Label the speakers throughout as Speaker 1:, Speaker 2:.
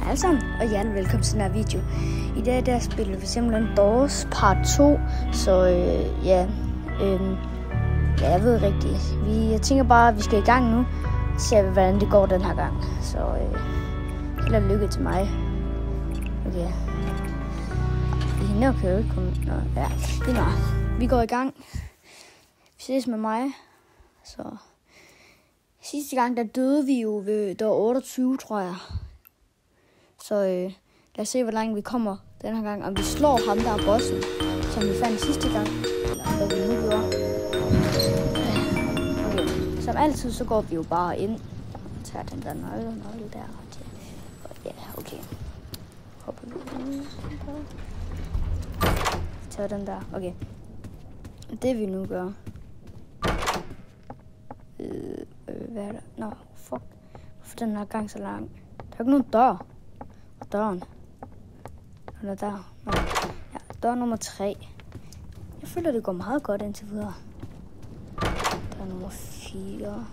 Speaker 1: alle sammen, og hjertelig velkommen til den her video. I dag der spiller vi simpelthen Doors part 2, så jeg ved rigtigt. Jeg tænker bare, at vi skal i gang nu, så ser vi, hvordan det går den her gang. Så held og lykke til mig. Okay. Hende kan jo ikke komme. Nå, ja, det er vi går i gang. Vi ses med mig. Så sidste gang, der døde vi jo ved dag 28, tror jeg. Så lad os se, hvor langt vi kommer den her gang. Om vi slår ham der bossen, som vi fandt sidste gang. Eller hvad vi nu gjorde. Okay. Som altid, så går vi jo bare ind og tager den der nøgle der. Ja, okay. Hopper vi ud. Tager den der. Okay. Det vi nu gør. Hvad er der? Nå, fuck. Hvorfor den her gang så lang? Der er ikke nogen dør. Og døren. Den er der. Nå. Ja, dør nummer 3. Jeg føler, det går meget godt indtil videre. Der er nummer 4.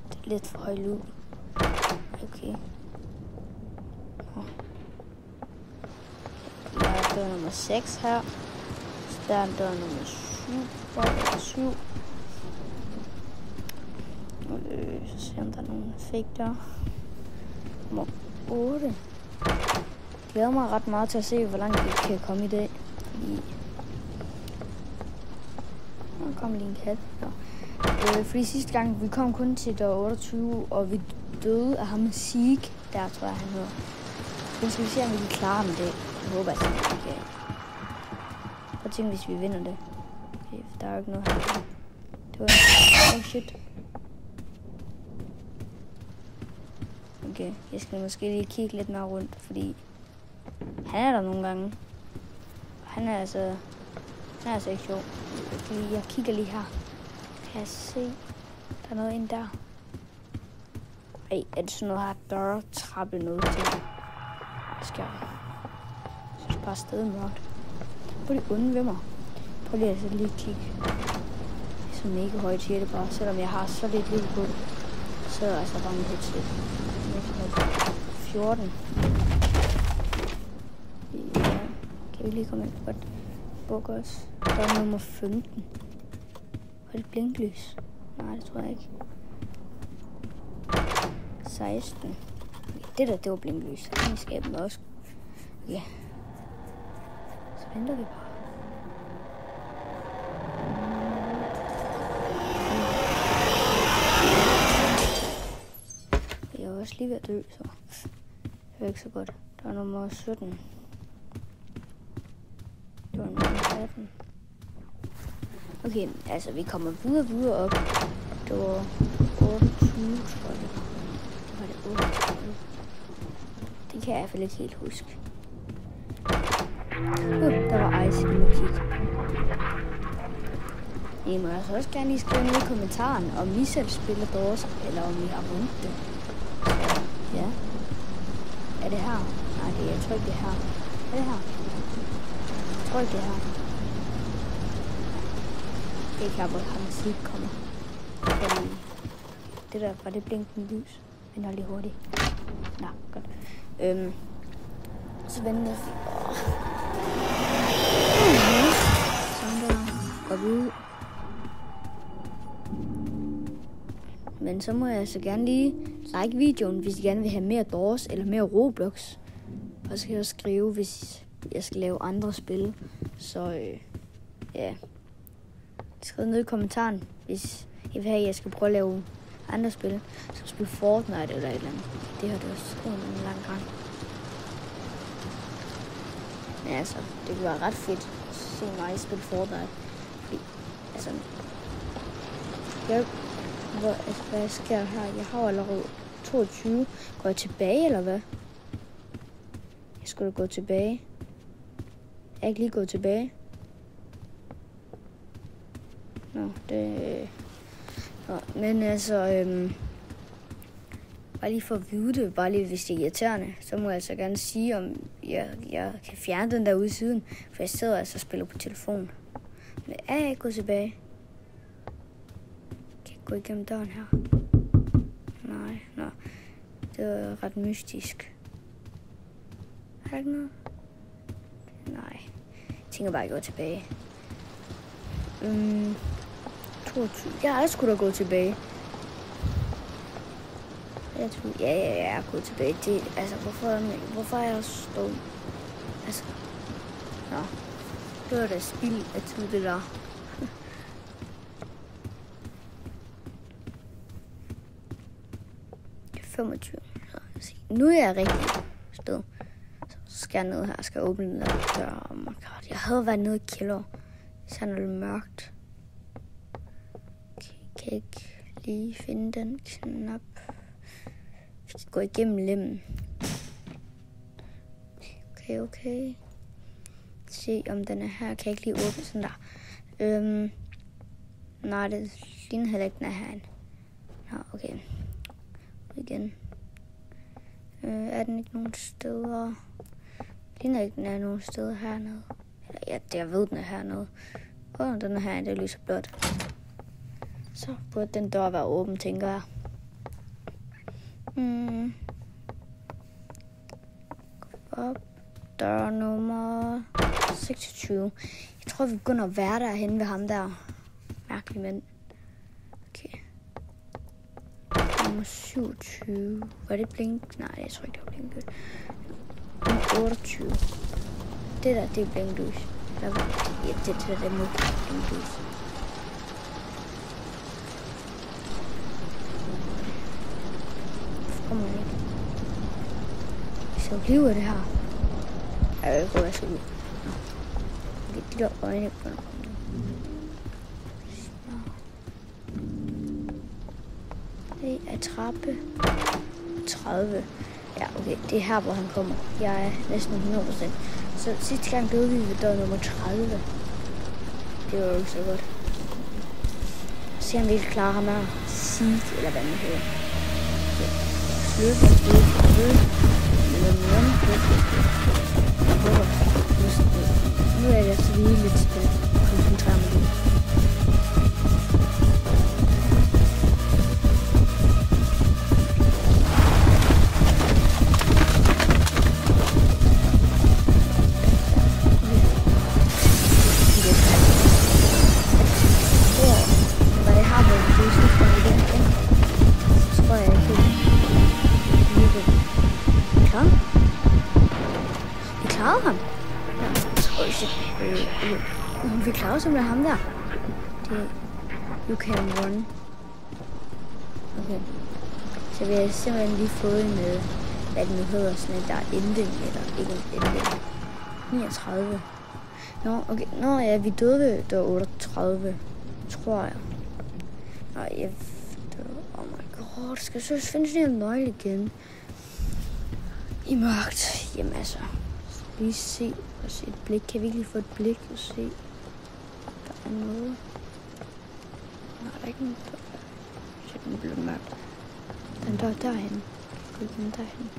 Speaker 1: Det er lidt for høj lyd. Okay. Nå. Der er dør nummer 6 her. Så der er dør nummer 7. Så ser om der er nogen fake der. Nummer 8. Jeg glæder mig ret meget til at se, hvor langt vi kan komme i dag. Fordi der kom lige en kat. Fordi sidste gang, vi kom kun til dag 28, og vi døde af ham Sieg. Der tror jeg, han hedder. Så skal vi se, om vi kan klare ham i dag. Jeg håber, at vi kan. Prøv at tænke, hvis vi vinder det. Okay, der er jo ikke noget her. Det var shit. Okay, jeg skal måske lige kigge lidt mere rundt, fordi han er der nogle gange. Han er altså ikke sjov. Fordi jeg kigger lige her. Kan jeg se, der er noget inde der? Ej, er det sådan noget her dørtrappe noget til? Jeg skal bare afsted mørkt. Prøv lige onde ved mig. Prøv lige at lige kigge. Det er så mega højt, siger det bare. Selvom jeg har så lidt liv på, så er jeg altså bare en headset. 14. Ja, kan vi lige komme ind på bukke os. Der er nummer 15. Og det blinklys? Nej, det tror jeg ikke. 16. Det var blinklys. Vi skal dem også. Ja. Så venter vi bare. Jeg er også lige ved at dø, så det er ikke så godt. Der er nummer 17. Det var nummer 18. Okay, altså vi kommer videre op. Det var 28, tror jeg. Var det 28? Det kan jeg i hvert fald ikke helt huske. Der var ice i musik. I må altså også gerne lige skrive ned i kommentaren, om I selv spiller Doors, eller om I har vundet det. Ja. Er det her? Nej, jeg tror ikke det er her. Er det her? Jeg tror ikke det er her. Det er ikke her, hvor han musik kommer. Fordi det der, var det blinkende lys? Men lige hurtigt. Nå, godt. Så venter vi. Sådan der. Går vi ud. Men så må jeg altså gerne lige like videoen, hvis I gerne vil have mere Doors eller mere Roblox. Og så kan jeg også skrive, hvis jeg skal lave andre spil. Så ja. Skriv ned i kommentaren, hvis I vil have, at jeg skal prøve at lave andre spil. Så spille Fortnite eller et eller andet. Det har du også skrevet en lang gang. Men altså, det kunne være ret fedt at se mig spille Fortnite. Fordi, altså, hvad sker der her? Jeg har allerede 22. Går jeg tilbage, eller hvad? Jeg skulle da gå tilbage. Jeg er ikke lige gået tilbage. Nå, det... Nå, men altså... bare lige for at vide det, bare lige hvis det er irriterende, så må jeg altså gerne sige, om jeg kan fjerne den der ude i siden. For jeg sidder altså og spiller på telefon. Men er jeg ikke gået tilbage? Gå igennem døren her. Nej, nå. Det var ret mystisk. Er der ikke noget? Nej. Jeg tænker bare, at jeg går tilbage. 22. Jeg er sgu da gået tilbage. Jeg er gået tilbage. Det, altså, hvorfor er jeg stået? Altså, nå. Det var da spild af tid, det der. Det er 25. Nu er jeg rigtig sted. Så skal jeg ned her og skal åbne den der dør. Oh my god. Jeg havde været nede i kælder. Så er det lidt mørkt. Okay, kan jeg ikke lige finde den knap. Vi skal gå igennem lemmen. Okay. Se om den er her. Kan jeg ikke lige åbne sådan der. Nej, det ligner heller ikke, den er herinde. Nå, okay. Igen. Er den ikke nogen steder? Det ligner ikke, den er nogen steder hernede. Eller ja, jeg ved, den er hernede. Den er herinde, det lyser blåt. Så burde den dør være åben, tænker jeg. Op. Dør nummer 26. Jeg tror, vi begynder at være derhenne ved ham der. Mærkelig mand. Okay. Nummer 27. Var det blink? Nej, jeg tror ikke, det var blinklys. Nummer 28. Det der, det er blinklys. Ja, det må være blinklys. Kommer man ikke? Vi skal jo blive af det her. Jeg tror, jeg skal ud. Okay, de der øjne på den. Det er trappe 30. Ja, okay, det er her, hvor han kommer. Jeg er næsten 100%. Så sidste gang døde vi ved dør nummer 30. Det var jo ikke så godt. Se om vi ikke klarer ham her. Seed, eller hvad man hedder. Nu er jeg så lige lidt tilbage. Koncentrerer mig lidt. Var det her, hvor vi synes, at vi igen? Så tror jeg ikke. Vi klarede ham. Vi klarede simpelthen ham der. Det you can run. Okay. Så vi har simpelthen lige fået en, hvad det nu hedder, sådan en der ending, eller ikke en ending. 39. Nå, okay. Nå ja, vi døde ved der 38, tror jeg. Nej, oh my god, skal jeg så finde sådan en nøgle igen? I mørkt. Jamen altså, lige se og se et blik. Kan vi ikke lige få et blik og se? Der er noget. Nej, der er ikke noget der. Så den bliver mørkt. Den dør derhen. Kan vi komme derhen?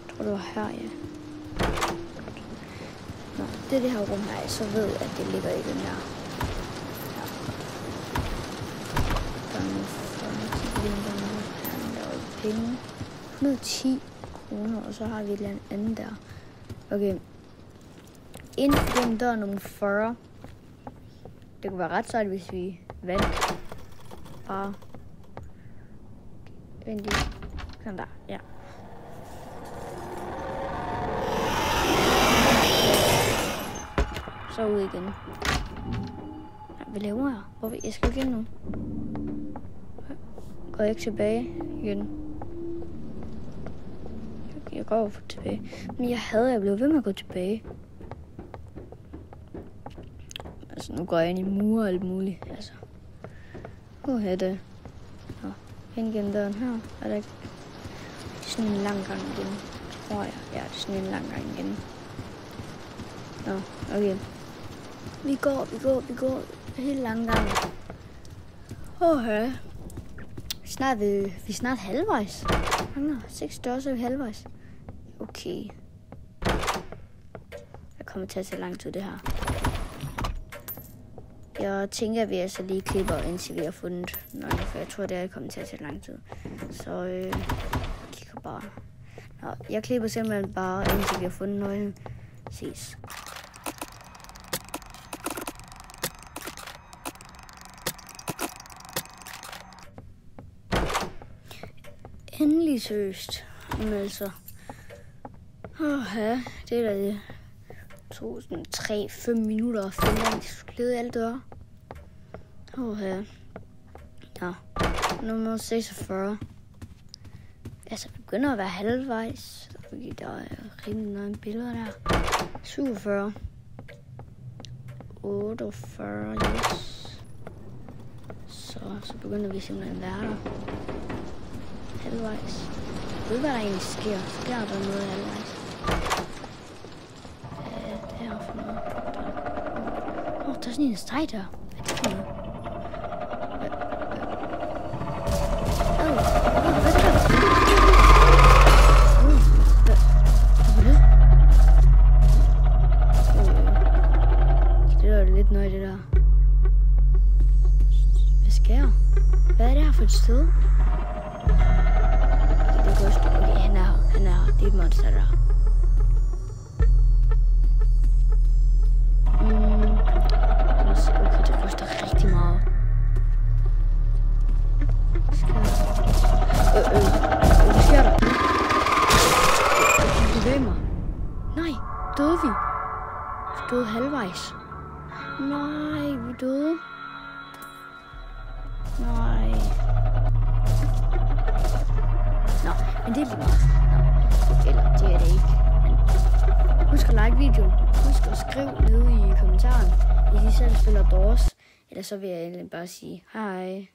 Speaker 1: Jeg tror, det var her, ja. Nå, det er det her rum her. Så ved jeg, at det ligger i den der. Ja. Der er noget penge. 110 kroner, og så har vi et eller andet der. Okay. Ind i den dør nummer 40. Det kunne være ret sejt, hvis vi vandt. Bare. Vent lige. Sådan der, ja. Så ud igen. Ja, hvad laver jeg? Hvor jeg skal igen nu. Går jeg ikke tilbage igen? Jeg går over tilbage. Men jeg blev ved med at gå tilbage. Altså, nu går jeg ind i mure og alt muligt. Altså. Hvor er det? Nå, ind gennem døren her. Er der ikke? Det er sådan en lang gang igen. Tror jeg. Ja, det er sådan en lang gang igen. Nå, okay. Vi går. Helt lang gang. Ja. Vi er snart halvvejs. 6 døre, så er vi halvvejs. Okay. Jeg kommer til at tage lang tid det her. Jeg tænker, at vi altså lige klipper, indtil vi har fundet nøglen, for jeg tror, det er kommet til at tage lang tid. Så kigger bare. Nå, jeg klipper simpelthen bare, indtil vi har fundet nøglen. Ses. Endelig seriøst. Jamen altså. Ja, det er da det. 3-5 minutter og 5 gange sluttede alle døre. Ja. Ja. Nummer 46. Altså, det begynder at være halvvejs. Fordi der er rimelig nogle billeder der. 47. 48, yes. Så begynder vi simpelthen at være der. Halvvejs. Jeg ved, hvad der egentlig sker. Sker der noget halvvejs? Hvad er det her for noget? Der er sådan en streg der. Hvad er det for noget? Hvad er det der? Det er lidt nøje, det der. Hvad sker der? Hvad er det her for et sted? Okay, han er her. Det er et monster der. Okay, det ryster rigtig meget. Hvad sker der? Jeg bevæger mig. Nej, døde vi? Vi døde halvvejs. Nej, vi døde. Nej. Nå, men det er lige meget. Nå, eller det er det ikke. Men husk at like videoen. Husk at skrive nede i kommentaren, hvis I selv spiller Doors. Ellers så vil jeg egentlig bare sige hej.